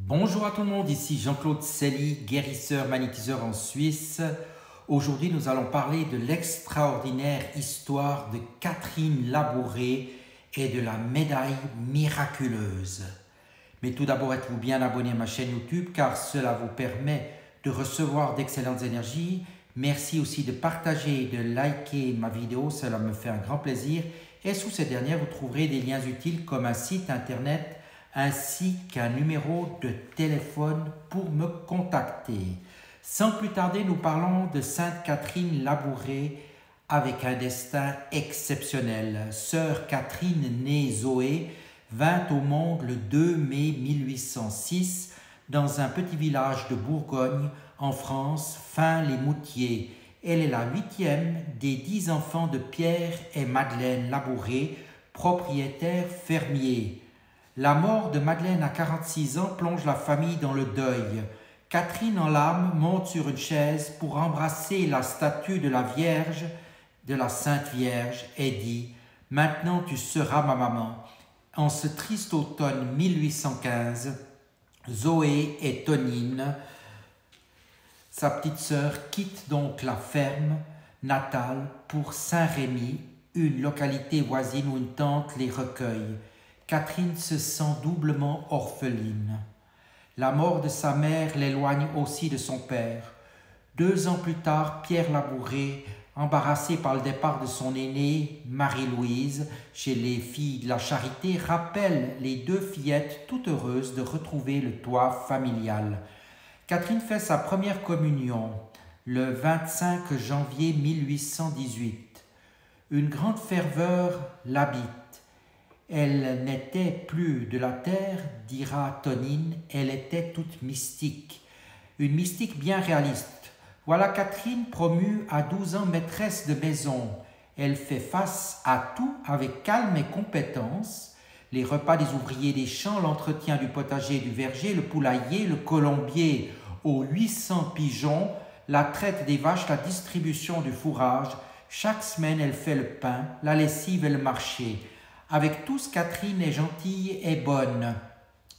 Bonjour à tout le monde, ici Jean-Claude Selly, guérisseur, magnétiseur en Suisse. Aujourd'hui, nous allons parler de l'extraordinaire histoire de Catherine Labouré et de la médaille miraculeuse. Mais tout d'abord, êtes-vous bien abonné à ma chaîne YouTube car cela vous permet de recevoir d'excellentes énergies. Merci aussi de partager et de liker ma vidéo, cela me fait un grand plaisir. Et sous ces dernières, vous trouverez des liens utiles comme un site internet ainsi qu'un numéro de téléphone pour me contacter. Sans plus tarder, nous parlons de Sainte Catherine Labouré avec un destin exceptionnel. Sœur Catherine, née Zoé, vint au monde le 2 mai 1806 dans un petit village de Bourgogne, en France, Fin-les-Moutiers. Elle est la 8e des 10 enfants de Pierre et Madeleine Labouré, propriétaires fermiers. La mort de Madeleine à 46 ans plonge la famille dans le deuil. Catherine en larmes monte sur une chaise pour embrasser la statue de la Vierge, de la Sainte Vierge, et dit « Maintenant tu seras ma maman ». En ce triste automne 1815, Zoé et Tonine, sa petite sœur, quittent donc la ferme natale pour Saint-Rémy, une localité voisine où une tante les recueille. Catherine se sent doublement orpheline. La mort de sa mère l'éloigne aussi de son père. 2 ans plus tard, Pierre Labouré, embarrassé par le départ de son aînée, Marie-Louise, chez les filles de la Charité, rappelle les 2 fillettes tout heureuses de retrouver le toit familial. Catherine fait sa première communion le 25 janvier 1818. Une grande ferveur l'habite. Elle n'était plus de la terre, dira Tonine, elle était toute mystique. Une mystique bien réaliste. Voilà Catherine promue à 12 ans maîtresse de maison. Elle fait face à tout avec calme et compétence. Les repas des ouvriers des champs, l'entretien du potager et du verger, le poulailler, le colombier aux 800 pigeons, la traite des vaches, la distribution du fourrage. Chaque semaine, elle fait le pain, la lessive et le marché. Avec tous, Catherine est gentille et bonne,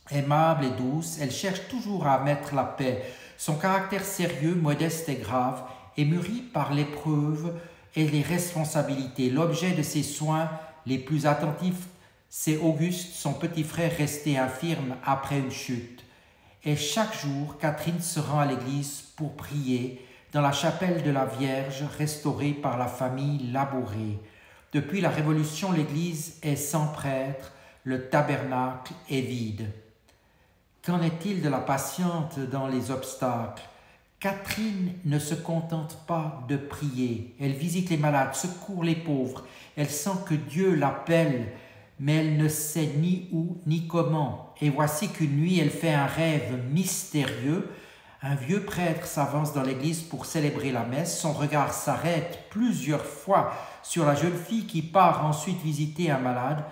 aimable et douce. Elle cherche toujours à mettre la paix. Son caractère sérieux, modeste et grave est mûri par l'épreuve et les responsabilités. L'objet de ses soins les plus attentifs, c'est Auguste, son petit frère resté infirme après une chute. Et chaque jour, Catherine se rend à l'église pour prier dans la chapelle de la Vierge restaurée par la famille Labouré. Depuis la Révolution, l'église est sans prêtre, le tabernacle est vide. Qu'en est-il de la patiente dans les obstacles? Catherine ne se contente pas de prier. Elle visite les malades, secourt les pauvres. Elle sent que Dieu l'appelle, mais elle ne sait ni où ni comment. Et voici qu'une nuit, elle fait un rêve mystérieux. Un vieux prêtre s'avance dans l'église pour célébrer la messe. Son regard s'arrête plusieurs fois sur la jeune fille qui part ensuite visiter un malade.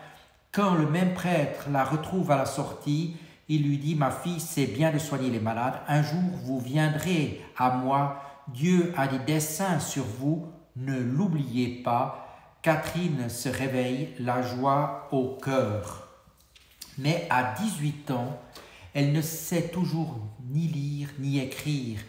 Quand le même prêtre la retrouve à la sortie, il lui dit « Ma fille, c'est bien de soigner les malades. Un jour, vous viendrez à moi. Dieu a des desseins sur vous. Ne l'oubliez pas. » Catherine se réveille, la joie au cœur. Mais à 18 ans, elle ne sait toujours ni lire ni écrire.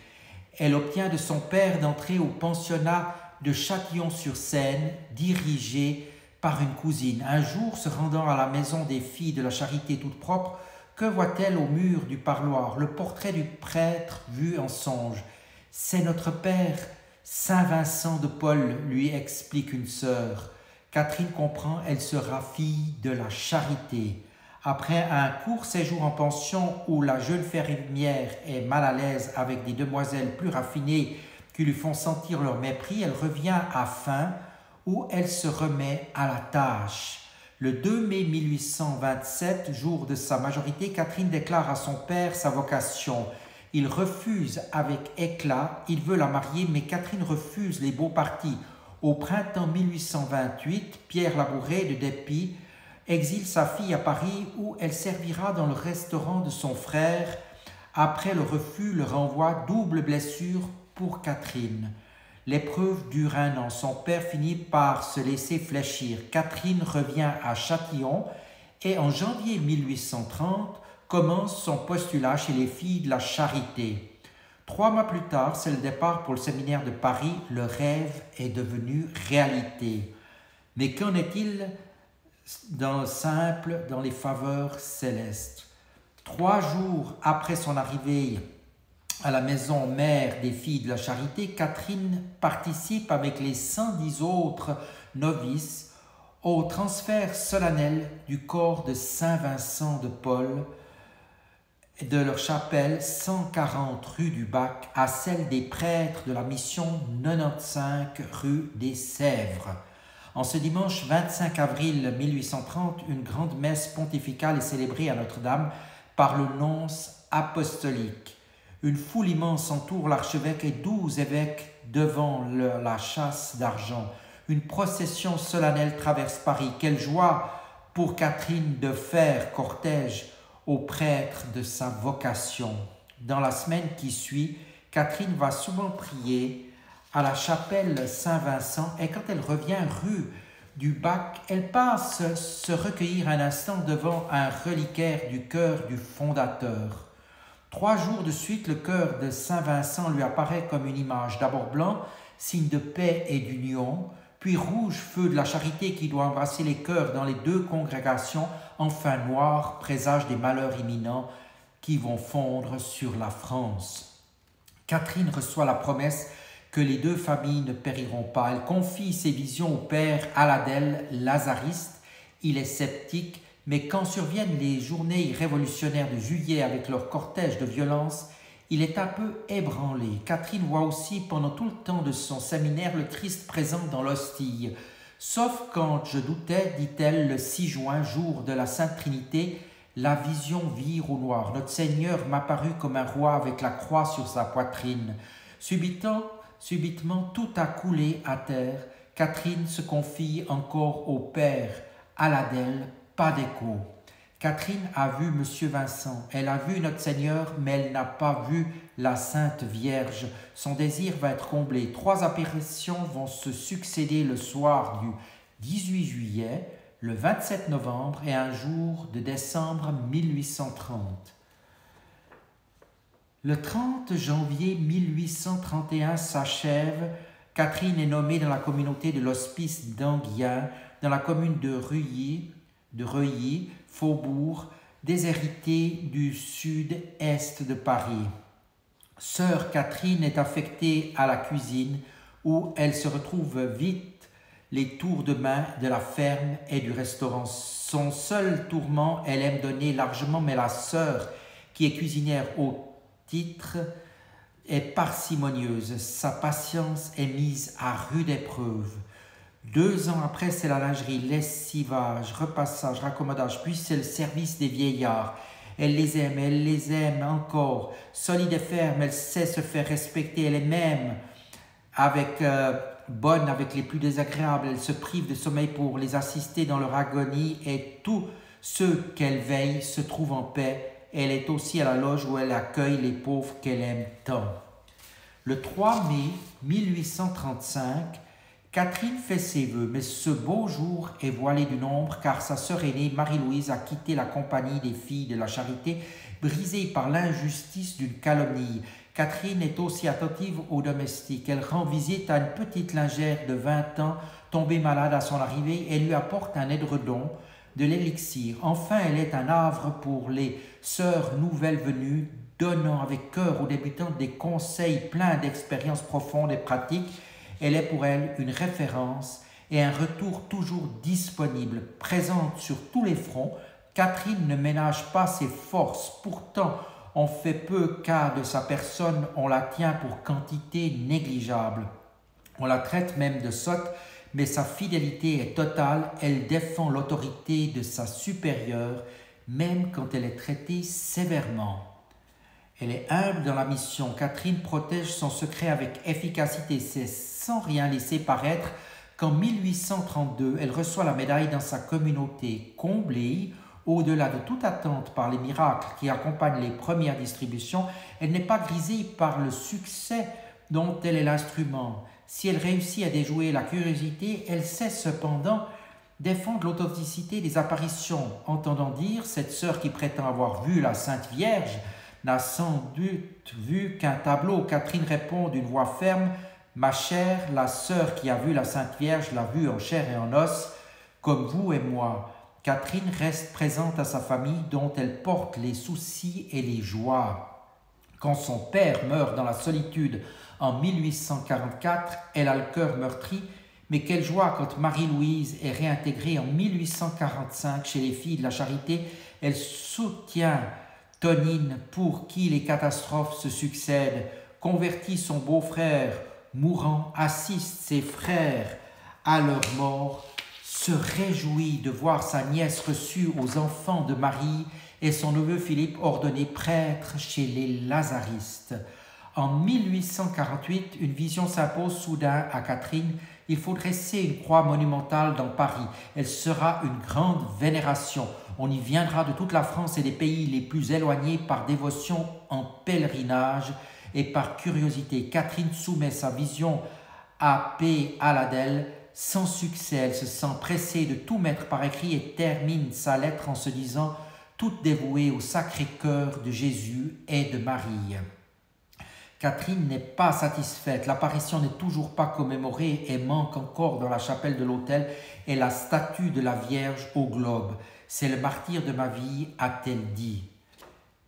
Elle obtient de son père d'entrer au pensionnat de Châtillon-sur-Seine, dirigé par une cousine. Un jour, se rendant à la maison des filles de la Charité toute propre, que voit-elle au mur du parloir? Le portrait du prêtre vu en songe. « C'est notre père, Saint Vincent de Paul », lui explique une sœur. Catherine comprend, elle sera fille de la Charité. Après un court séjour en pension où la jeune fermière est mal à l'aise avec des demoiselles plus raffinées qui lui font sentir leur mépris, elle revient à Fin où elle se remet à la tâche. Le 2 mai 1827, jour de sa majorité, Catherine déclare à son père sa vocation. Il refuse avec éclat, il veut la marier, mais Catherine refuse les beaux partis. Au printemps 1828, Pierre Labouré, de dépit, exile sa fille à Paris où elle servira dans le restaurant de son frère. Après le refus, le renvoi, double blessure pour Catherine. L'épreuve dure 1 an. Son père finit par se laisser fléchir. Catherine revient à Châtillon et en janvier 1830 commence son postulat chez les filles de la Charité. 3 mois plus tard, c'est le départ pour le séminaire de Paris. Le rêve est devenu réalité. Mais qu'en est-il dans le simple, dans les faveurs célestes? 3 jours après son arrivée à la maison mère des filles de la Charité, Catherine participe avec les 110 autres novices au transfert solennel du corps de Saint Vincent de Paul de leur chapelle 140 rue du Bac à celle des prêtres de la mission 95 rue des Sèvres. En ce dimanche 25 avril 1830, une grande messe pontificale est célébrée à Notre-Dame par le nonce apostolique. Une foule immense entoure l'archevêque et 12 évêques devant la châsse d'argent. Une procession solennelle traverse Paris. Quelle joie pour Catherine de faire cortège au prêtre de sa vocation. Dans la semaine qui suit, Catherine va souvent prier à la chapelle Saint-Vincent et quand elle revient rue du Bac, elle passe se recueillir un instant devant un reliquaire du cœur du fondateur. 3 jours de suite, le cœur de Saint-Vincent lui apparaît comme une image, d'abord blanc, signe de paix et d'union, puis rouge, feu de la charité qui doit embrasser les cœurs dans les 2 congrégations, enfin noir, présage des malheurs imminents qui vont fondre sur la France. Catherine reçoit la promesse que les 2 familles ne périront pas. Elle confie ses visions au père Aladel, lazariste. Il est sceptique, mais quand surviennent les journées révolutionnaires de juillet avec leur cortège de violence, il est un peu ébranlé. Catherine voit aussi pendant tout le temps de son séminaire le Christ présent dans l'hostie. Sauf quand je doutais, dit-elle, le 6 juin, jour de la Sainte Trinité, la vision vire au noir. Notre Seigneur m'apparut comme un roi avec la croix sur sa poitrine. Subitement, tout a coulé à terre. Catherine se confie encore au père Aladel, pas d'écho. Catherine a vu Monsieur Vincent, elle a vu notre Seigneur, mais elle n'a pas vu la Sainte Vierge. Son désir va être comblé. 3 apparitions vont se succéder le soir du 18 juillet, le 27 novembre et un jour de décembre 1830. Le 30 janvier 1831 s'achève. Catherine est nommée dans la communauté de l'hospice d'Anguien, dans la commune de Reuilly, faubourg, déshérité du sud-est de Paris. Sœur Catherine est affectée à la cuisine où elle se retrouve vite les tours de main de la ferme et du restaurant. Son seul tourment, elle aime donner largement, mais la sœur qui est cuisinière au titre est parcimonieuse. Sa patience est mise à rude épreuve. 2 ans après, c'est la lingerie, lessivage, repassage, raccommodage, puis c'est le service des vieillards. Elle les aime encore. Solide et ferme, elle sait se faire respecter, elle est même bonne avec les plus désagréables. Elle se prive de sommeil pour les assister dans leur agonie et tous ceux qu'elle veille se trouvent en paix. Elle est aussi à la loge où elle accueille les pauvres qu'elle aime tant. Le 3 mai 1835, Catherine fait ses vœux, mais ce beau jour est voilé du nombre car sa sœur aînée, Marie-Louise, a quitté la compagnie des filles de la Charité, brisée par l'injustice d'une calomnie. Catherine est aussi attentive aux domestiques. Elle rend visite à une petite lingère de 20 ans, tombée malade à son arrivée, et lui apporte un édredon, de l'élixir. Enfin, elle est un havre pour les sœurs nouvelles venues, donnant avec cœur aux débutantes des conseils pleins d'expériences profondes et pratiques. Elle est pour elles une référence et un retour toujours disponible. Présente sur tous les fronts, Catherine ne ménage pas ses forces. Pourtant, on fait peu cas de sa personne, on la tient pour quantité négligeable. On la traite même de sotte, mais sa fidélité est totale. Elle défend l'autorité de sa supérieure, même quand elle est traitée sévèrement. Elle est humble dans la mission. Catherine protège son secret avec efficacité. C'est sans rien laisser paraître qu'en 1832, elle reçoit la médaille dans sa communauté. Comblée, au-delà de toute attente par les miracles qui accompagnent les premières distributions, elle n'est pas grisée par le succès dont elle est l'instrument. Si elle réussit à déjouer la curiosité, elle sait cependant défendent l'authenticité des apparitions, entendant dire cette sœur qui prétend avoir vu la Sainte Vierge n'a sans doute vu qu'un tableau. Catherine répond d'une voix ferme: ma chère, la sœur qui a vu la Sainte Vierge l'a vue en chair et en os, comme vous et moi. Catherine reste présente à sa famille dont elle porte les soucis et les joies. Quand son père meurt dans la solitude en 1844, elle a le cœur meurtri, mais quelle joie quand Marie-Louise est réintégrée en 1845 chez les Filles de la Charité. Elle soutient Tonine pour qui les catastrophes se succèdent, convertit son beau-frère mourant, assiste ses frères à leur mort, se réjouit de voir sa nièce reçue aux enfants de Marie et son neveu Philippe ordonné prêtre chez les Lazaristes. En 1848, une vision s'impose soudain à Catherine. Il faut dresser une croix monumentale dans Paris. Elle sera une grande vénération. On y viendra de toute la France et des pays les plus éloignés par dévotion en pèlerinage et par curiosité. Catherine soumet sa vision à P. Aladel. Sans succès, elle se sent pressée de tout mettre par écrit et termine sa lettre en se disant toute dévouée au Sacré-Cœur de Jésus et de Marie. Catherine n'est pas satisfaite, l'apparition n'est toujours pas commémorée et manque encore dans la chapelle de l'autel et la statue de la Vierge au globe. C'est le martyr de ma vie, a-t-elle dit.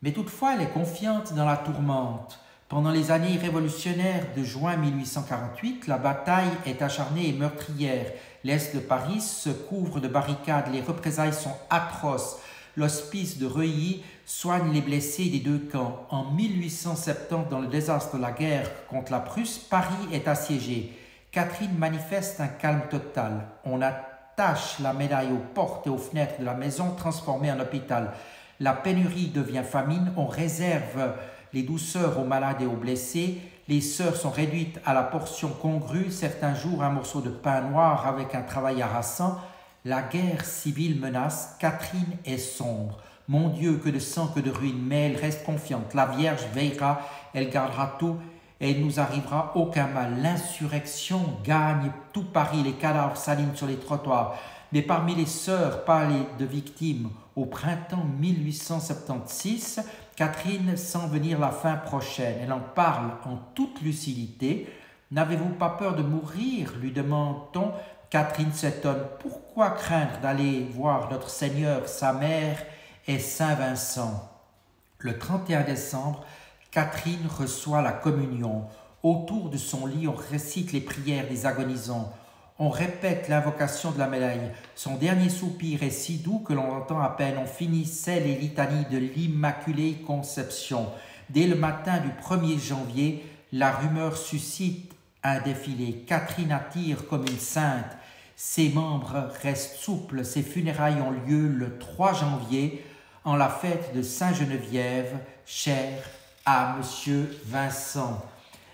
Mais toutefois, elle est confiante dans la tourmente. Pendant les années révolutionnaires de juin 1848, la bataille est acharnée et meurtrière. L'est de Paris se couvre de barricades, les représailles sont atroces. L'hospice de Reuilly soigne les blessés des deux camps. En 1870, dans le désastre de la guerre contre la Prusse, Paris est assiégé. Catherine manifeste un calme total. On attache la médaille aux portes et aux fenêtres de la maison transformée en hôpital. La pénurie devient famine. On réserve les douceurs aux malades et aux blessés. Les sœurs sont réduites à la portion congrue. Certains jours, un morceau de pain noir avec un travail harassant. La guerre civile menace, Catherine est sombre. Mon Dieu, que de sang, que de ruines, mais elle reste confiante. La Vierge veillera, elle gardera tout et il ne nous arrivera aucun mal. L'insurrection gagne tout Paris, les cadavres s'alignent sur les trottoirs. Mais parmi les sœurs parlées de victimes au printemps 1876, Catherine sent venir la fin prochaine. Elle en parle en toute lucidité. « N'avez-vous pas peur de mourir ?» lui demande-t-on. Catherine s'étonne. Pourquoi craindre d'aller voir notre Seigneur, sa mère et Saint Vincent? Le 31 décembre, Catherine reçoit la communion. Autour de son lit, on récite les prières des agonisants. On répète l'invocation de la médaille. Son dernier soupir est si doux que l'on entend à peine. On finissait les litanies de l'Immaculée Conception. Dès le matin du 1er janvier, la rumeur suscite un défilé. Catherine attire comme une sainte. Ses membres restent souples. Ses funérailles ont lieu le 3 janvier en la fête de Saint-Geneviève, chère à Monsieur Vincent.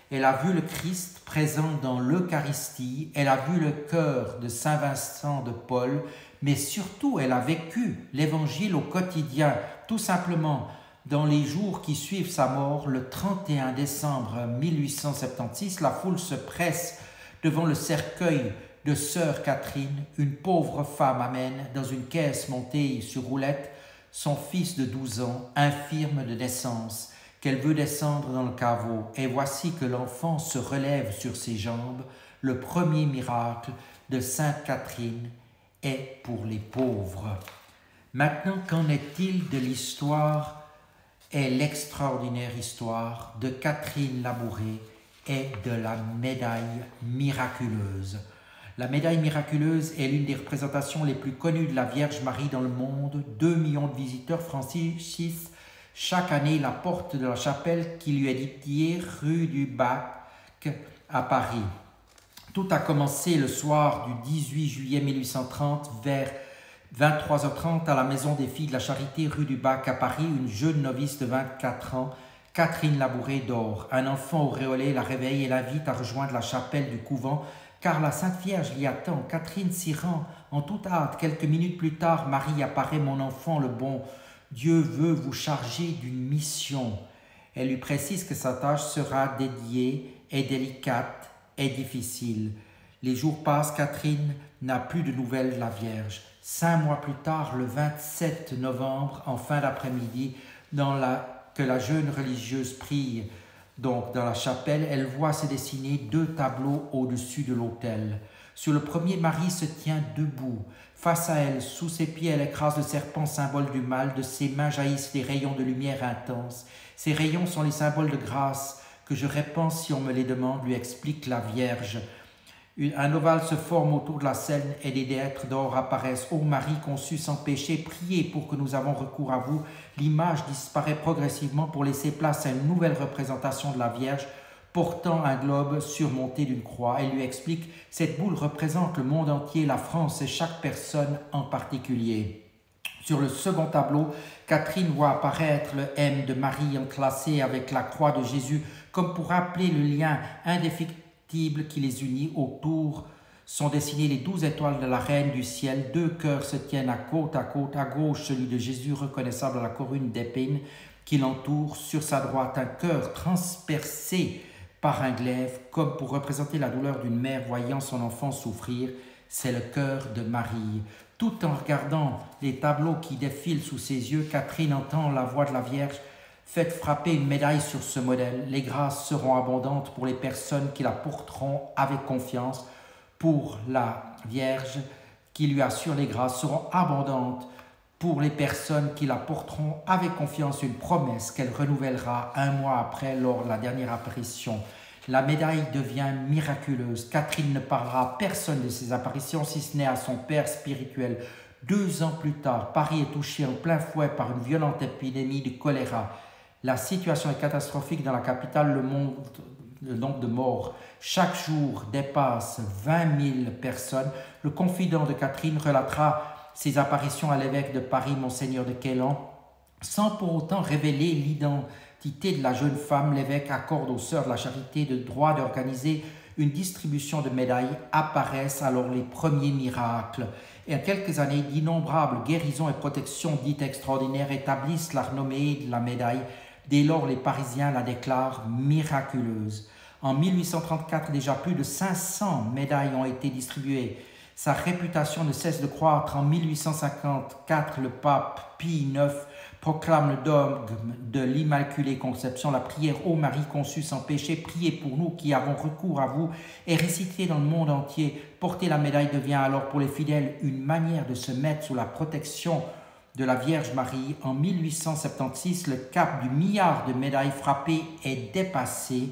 Elle a vu le Christ présent dans l'Eucharistie, elle a vu le cœur de Saint Vincent de Paul, mais surtout elle a vécu l'Évangile au quotidien, tout simplement. Dans les jours qui suivent sa mort, le 31 décembre 1876, la foule se presse devant le cercueil de sœur Catherine. Une pauvre femme amène dans une caisse montée sur roulette son fils de 12 ans, infirme de naissance, qu'elle veut descendre dans le caveau. Et voici que l'enfant se relève sur ses jambes. Le premier miracle de Sainte Catherine est pour les pauvres. Maintenant, qu'en est-il de l'histoire et l'extraordinaire histoire de Catherine Labouré et de la médaille miraculeuse? La médaille miraculeuse est l'une des représentations les plus connues de la Vierge Marie dans le monde. 2 millions de visiteurs franchissent chaque année la porte de la chapelle qui lui est dédiée rue du Bac à Paris. Tout a commencé le soir du 18 juillet 1830 vers 23h30 à la Maison des Filles de la Charité rue du Bac à Paris. Une jeune novice de 24 ans, Catherine Labouré, dort. Un enfant auréolé la réveille et l'invite à rejoindre la chapelle du couvent car la Sainte Vierge l'y attend. Catherine s'y rend en toute hâte. Quelques minutes plus tard, Marie apparaît. « Mon enfant, le bon Dieu veut vous charger d'une mission. » Elle lui précise que sa tâche sera dédiée et délicate et difficile. Les jours passent, Catherine n'a plus de nouvelles de la Vierge. 5 mois plus tard, le 27 novembre, en fin d'après-midi, que la jeune religieuse prie donc dans la chapelle, elle voit se dessiner 2 tableaux au-dessus de l'autel. Sur le premier, Marie se tient debout. Face à elle, sous ses pieds, elle écrase le serpent, symbole du mal. De ses mains jaillissent des rayons de lumière intense. Ces rayons sont les symboles de grâce que je répands si on me les demande, lui explique la Vierge. Un ovale se forme autour de la scène et des êtres d'or apparaissent. Ô Marie conçue sans péché, priez pour que nous avons recours à vous. L'image disparaît progressivement pour laisser place à une nouvelle représentation de la Vierge portant un globe surmonté d'une croix. Elle lui explique, cette boule représente le monde entier, la France et chaque personne en particulier. Sur le second tableau, Catherine voit apparaître le M de Marie entrelacé avec la croix de Jésus, comme pour rappeler le lien indéfectible qui les unit. Autour sont dessinées les 12 étoiles de la Reine du ciel. 2 cœurs se tiennent à côte, à gauche celui de Jésus reconnaissable à la couronne d'épines qui l'entoure, sur sa droite un cœur transpercé par un glaive, comme pour représenter la douleur d'une mère voyant son enfant souffrir. C'est le cœur de Marie. Tout en regardant les tableaux qui défilent sous ses yeux, Catherine entend la voix de la Vierge. Faites frapper une médaille sur ce modèle. Les grâces seront abondantes pour les personnes qui la porteront avec confiance. Pour la Vierge qui lui assure les grâces seront abondantes pour les personnes qui la porteront avec confiance, une promesse qu'elle renouvellera 1 mois après lors de la dernière apparition. La médaille devient miraculeuse. Catherine ne parlera à personne de ses apparitions, si ce n'est à son père spirituel. 2 ans plus tard, Paris est touché en plein fouet par une violente épidémie de choléra. La situation est catastrophique dans la capitale, le nombre de morts chaque jour dépasse 20 000 personnes. Le confident de Catherine relatera ses apparitions à l'évêque de Paris, Monseigneur de Quélan, sans pour autant révéler l'identité de la jeune femme. L'évêque accorde aux sœurs de la charité le droit d'organiser une distribution de médailles. Apparaissent alors les premiers miracles. Et en quelques années, d'innombrables guérisons et protections dites extraordinaires établissent la renommée de la médaille. Dès lors, les Parisiens la déclarent miraculeuse. En 1834, déjà plus de 500 médailles ont été distribuées. Sa réputation ne cesse de croître. En 1854, le pape Pie IX proclame le dogme de l'Immaculée Conception. La prière « Ô Marie conçue sans péché, priez pour nous qui avons recours à vous » est récitée dans le monde entier. Porter la médaille devient alors pour les fidèles une manière de se mettre sous la protection de la Vierge Marie. En 1876, le cap du milliard de médailles frappées est dépassé.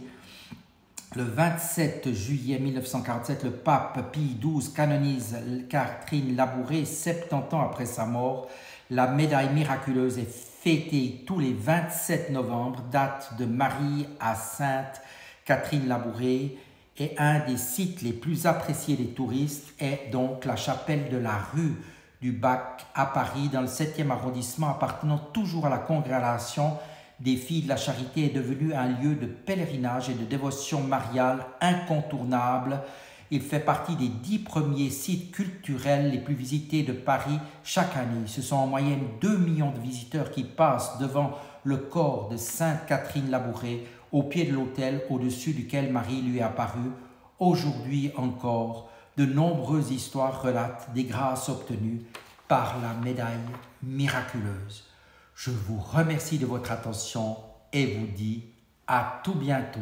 Le 27 juillet 1947, le pape Pie XII canonise Catherine Labouré, 70 ans après sa mort. La médaille miraculeuse est fêtée tous les 27 novembre, date de Marie à Sainte Catherine Labouré. Et un des sites les plus appréciés des touristes est donc la chapelle de la rue du Bac à Paris, dans le 7e arrondissement, appartenant toujours à la congrégation des Filles de la Charité, est devenu un lieu de pèlerinage et de dévotion mariale incontournable. Il fait partie des 10 premiers sites culturels les plus visités de Paris chaque année. Ce sont en moyenne 2 millions de visiteurs qui passent devant le corps de Sainte Catherine Labouré, au pied de l'autel au-dessus duquel Marie lui est apparue. Aujourd'hui encore, de nombreuses histoires relatent des grâces obtenues par la médaille miraculeuse. Je vous remercie de votre attention et vous dis à tout bientôt.